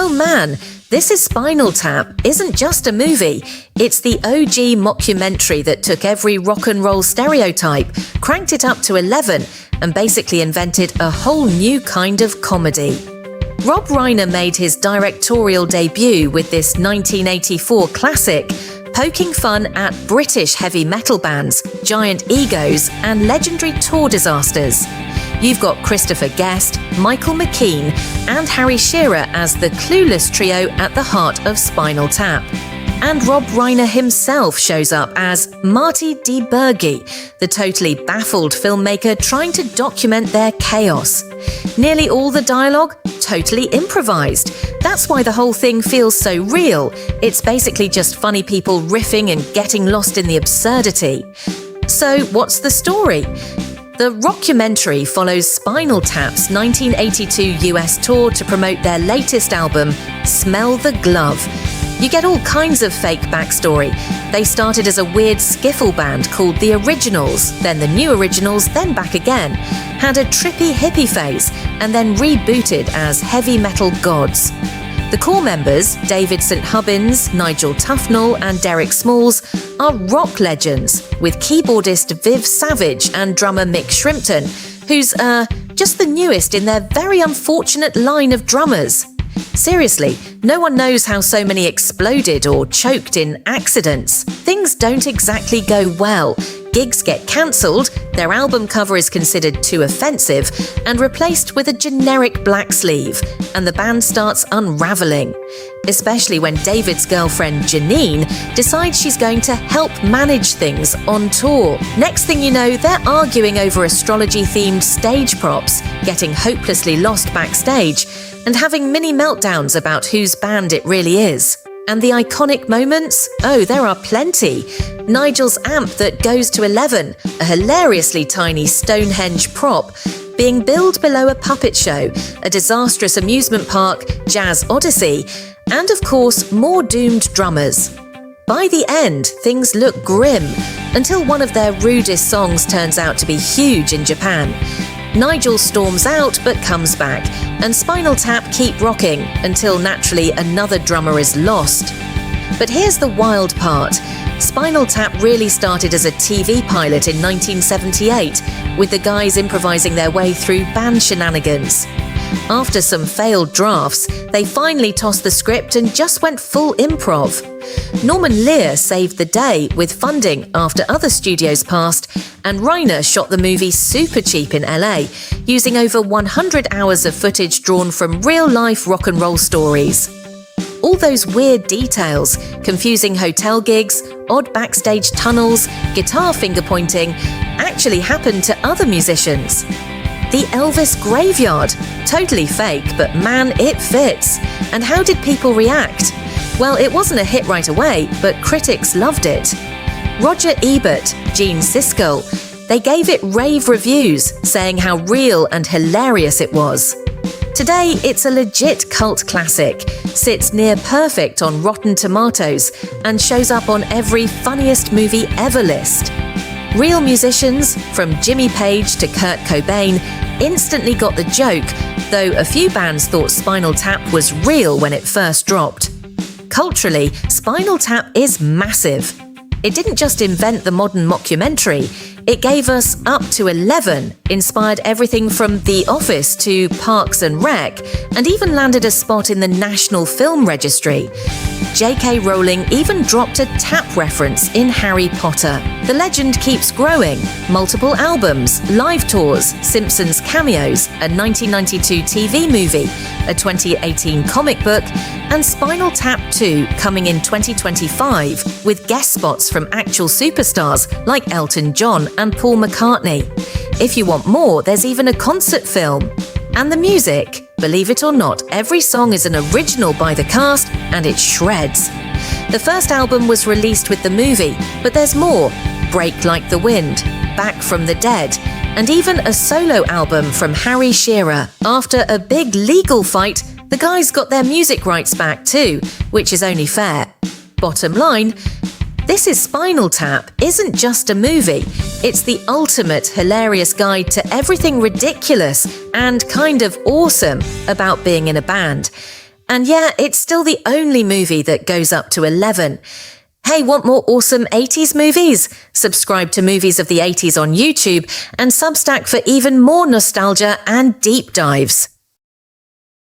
Oh man, This Is Spinal Tap isn't just a movie, it's the OG mockumentary that took every rock and roll stereotype, cranked it up to 11, and basically invented a whole new kind of comedy. Rob Reiner made his directorial debut with this 1984 classic, poking fun at British heavy metal bands, giant egos, and legendary tour disasters. You've got Christopher Guest, Michael McKean, and Harry Shearer as the clueless trio at the heart of Spinal Tap. And Rob Reiner himself shows up as Marty D. Berge, the totally baffled filmmaker trying to document their chaos. Nearly all the dialogue totally improvised. That's why the whole thing feels so real. It's basically just funny people riffing and getting lost in the absurdity. So what's the story? The rockumentary follows Spinal Tap's 1982 US tour to promote their latest album, Smell the Glove. You get all kinds of fake backstory. They started as a weird skiffle band called The Originals, then The New Originals, then back again, had a trippy hippie phase, and then rebooted as Heavy Metal Gods. The core members, David St. Hubbins, Nigel Tufnell and Derek Smalls, are rock legends, with keyboardist Viv Savage and drummer Mick Shrimpton, who's, just the newest in their very unfortunate line of drummers. Seriously, no one knows how so many exploded or choked in accidents. Things don't exactly go well. Gigs get cancelled, their album cover is considered too offensive and replaced with a generic black sleeve, and the band starts unravelling. Especially when David's girlfriend Janine decides she's going to help manage things on tour. Next thing you know, they're arguing over astrology-themed stage props, getting hopelessly lost backstage, and having mini meltdowns about whose band it really is. And the iconic moments? Oh, there are plenty. Nigel's amp that goes to 11, a hilariously tiny Stonehenge prop, being billed below a puppet show, a disastrous amusement park, Jazz Odyssey, and of course, more doomed drummers. By the end, things look grim, until one of their rudest songs turns out to be huge in Japan. Nigel storms out but comes back, and Spinal Tap keep rocking until naturally another drummer is lost. But here's the wild part. Spinal Tap really started as a TV pilot in 1978, with the guys improvising their way through band shenanigans. After some failed drafts, they finally tossed the script and just went full improv. Norman Lear saved the day with funding after other studios passed, and Reiner shot the movie super cheap in LA, using over 100 hours of footage drawn from real-life rock and roll stories. All those weird details, confusing hotel gigs, odd backstage tunnels, guitar finger-pointing, actually happened to other musicians. The Elvis graveyard, totally fake, but man, it fits. And how did people react? Well, it wasn't a hit right away, but critics loved it. Roger Ebert, Gene Siskel, they gave it rave reviews, saying how real and hilarious it was. Today, it's a legit cult classic, sits near perfect on Rotten Tomatoes, and shows up on every funniest movie ever list. Real musicians, from Jimmy Page to Kurt Cobain, instantly got the joke, though a few bands thought Spinal Tap was real when it first dropped. Culturally, Spinal Tap is massive. It didn't just invent the modern mockumentary, it gave us up to 11, inspired everything from The Office to Parks and Rec, and even landed a spot in the National Film Registry. J.K. Rowling even dropped a tap reference in Harry Potter. The legend keeps growing. Multiple albums, live tours, Simpsons cameos, a 1992 TV movie, a 2018 comic book, and Spinal Tap 2 coming in 2025 with guest spots from actual superstars like Elton John and Paul McCartney. If you want more, there's even a concert film. And the music, believe it or not, every song is an original by the cast and it shreds. The first album was released with the movie, but there's more. Break Like the Wind, Back from the Dead, and even a solo album from Harry Shearer. After a big legal fight, the guys got their music rights back too, which is only fair. Bottom line, This Is Spinal Tap isn't just a movie, it's the ultimate hilarious guide to everything ridiculous and kind of awesome about being in a band. And yeah, it's still the only movie that goes up to 11. Hey, want more awesome 80s movies? Subscribe to Movies of the 80s on YouTube and Substack for even more nostalgia and deep dives.